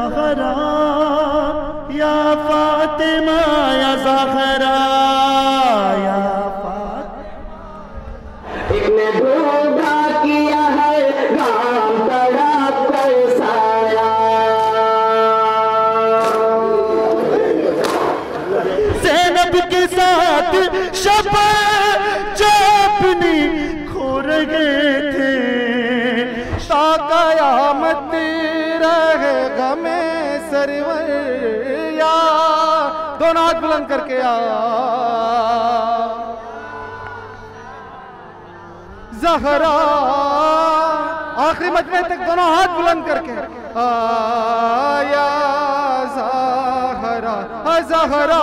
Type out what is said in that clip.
ज़हरा या फातिमा या ज़हरा या फातिमा। एक ने ढूंढा किया है गाम तड़प कर साया, ज़ैनब के साथ शब जो अपनी खो रहे थे, ता कयामत रहे गमे सरवर। या दोनों हाथ बुलंद करके आ ज़हरा, आखिरी मजमे तक दोनों हाथ बुलंद करके आया ज़हरा ज़हरा।